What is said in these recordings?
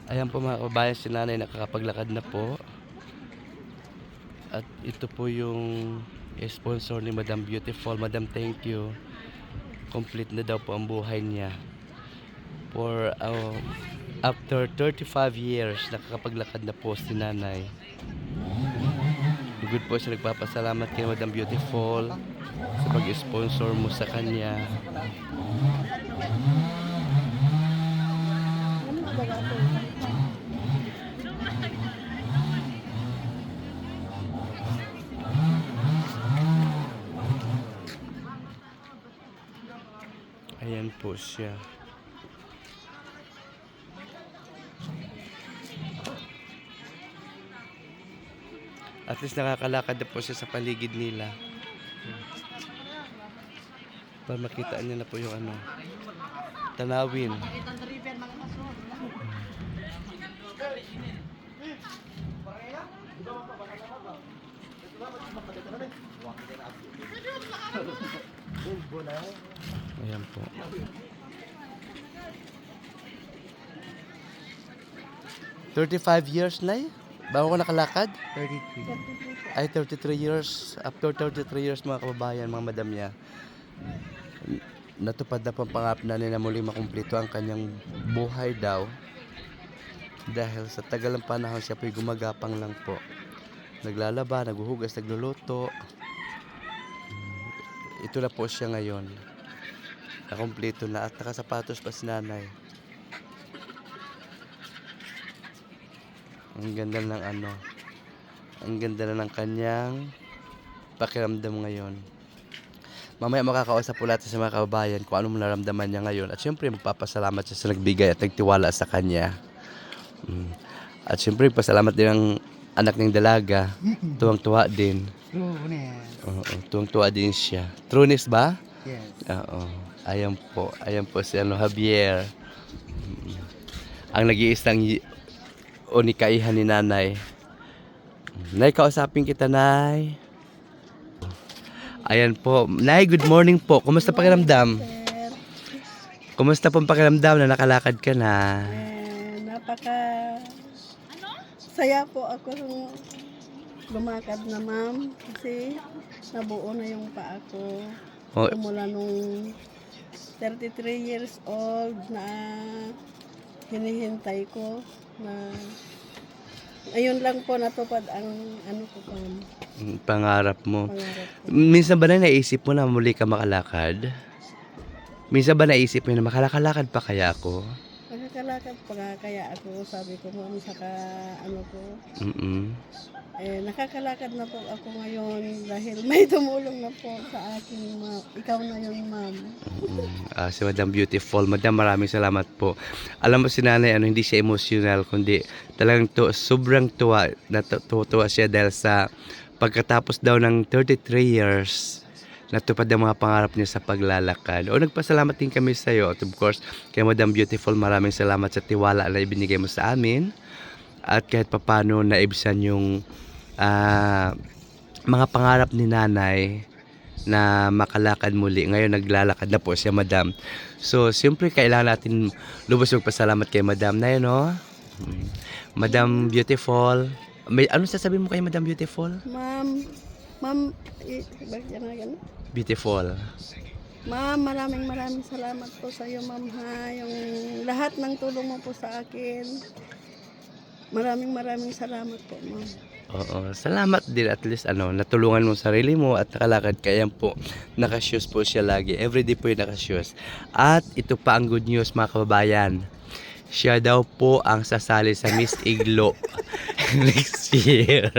Ayan po mga kababayan, si nanay nakakapaglakad na po. At ito po yung sponsor ni Madam Beautiful. Madam, thank you. Complete na daw po ang buhay niya. For after 35 years, nakakapaglakad na po si nanay. Good po siya, nagpapasalamat kay Madam Beautiful sa pag-sponsor mo sa kanya. Ayan po siya. At least nakakalakad na po siya sa paligid nila. Para makita niya na po yung tanawin. Ayan po. $35 na eh? Bago ka nakalakad? 33. Ay, 33 years. After 33 years mga kababayan, mga madam niya, natupad na po ang pangarap na na muling makumplito ang kanyang buhay daw. Dahil sa tagal ng panahon siya po'y gumagapang lang po. Naglalaba, naghuhugas, nagluluto. Ito na po siya ngayon. Nakumpleto na at nakasapatos pa si nanay. Ang ganda ng ang ganda na ng kanyang pakiramdam ngayon. Mamaya makakausap po natin sa mga kababayan kung ano naramdaman niya ngayon. At syempre magpapasalamat siya sa nagbigay at nagtiwala sa kanya. At syempre pasalamat din ang anak ng dalaga. Tuwang-tuwa din. Oo, tuwang-tuwa din siya. Trueness ba? Yes. Oo. Ayan po si Javier. Ang nag-iisang unikaihan ni nanay. Nay, kausapin kita, Nay. Ayan po. Nay, good morning po. Kumusta pakiramdam? Sir, Kumusta pong pakiramdam na nakalakad ka na? napaka saya po ako nung lumakad na, ma'am, kasi nabuo na yung paa ko. Oh, Simula nung 33 years old na hinihintay ko na ayun lang po natupad ang ko, ma'am, pangarap mo. pangarap ko. Minsan ba na naisip mo na muli ka makalakad? Minsan ba naisip mo na makalakalakad pa kaya ako? Nakakalakad pa nga kaya ako, sabi ko, ma'am, saka ko, nakakalakad na po ako ngayon dahil may tumulong na po sa akin, ma'am. Ikaw na yun, ma'am. Si Madam Beautiful. Madam, maraming salamat po. Alam mo si nanay, hindi siya emotional, kundi talagang sobrang tuwa. Natutuwa siya dahil sa pagkatapos daw ng 33 years, natupad ang mga pangarap niya sa paglalakad. O nagpasalamat din kami sa iyo. At of course, kay Madam Beautiful, maraming salamat sa tiwala na ibinigay mo sa amin. At kahit papano naibsan yung mga pangarap ni nanay na makalakad muli. Ngayon naglalakad na po siya, Madam. So, siyempre kailangan natin lubos magpasalamat kay Madam na yun, no? Madam Beautiful. May ano sasabihin mo kay Madam Beautiful? Ma'am, bakit yan na gano'n? Beautiful. Ma'am, maraming salamat po sa iyo, ma'am, ha. Yung lahat ng tulong mo po sa akin. Maraming salamat po, ma'am. Oo, salamat din at least natulungan mo sarili mo at nakalakad ka. Yan po, nakashoes po siya lagi. Everyday po yung nakashoes. At ito pa ang good news mga kababayan. Siya daw po ang sasali sa Miss Iglo next year.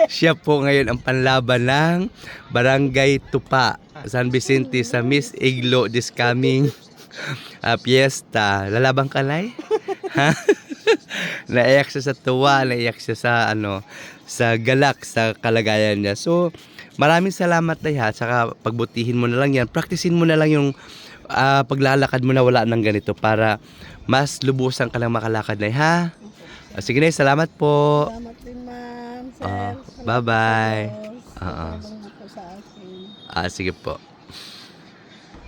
Siya po ngayon ang panlaban ng Barangay Tupa, San Vicente sa Miss Iglo this coming fiesta. Lalaban ka, Nay? Ha? Naiyak siya sa tuwa, naiyak siya sa sa galak sa kalagayan niya. So, maraming salamat na ha. Saka pagbutihin mo na lang yan. Practicein mo na lang yung paglalakad mo na wala ng ganito para mas lubusan ka lang makalakad na ha. Sige na, salamat po. Salamat din, ma'am, sir. Bye-bye. Salamat po sa Diyos. Tulong mo po sa akin. Sige po.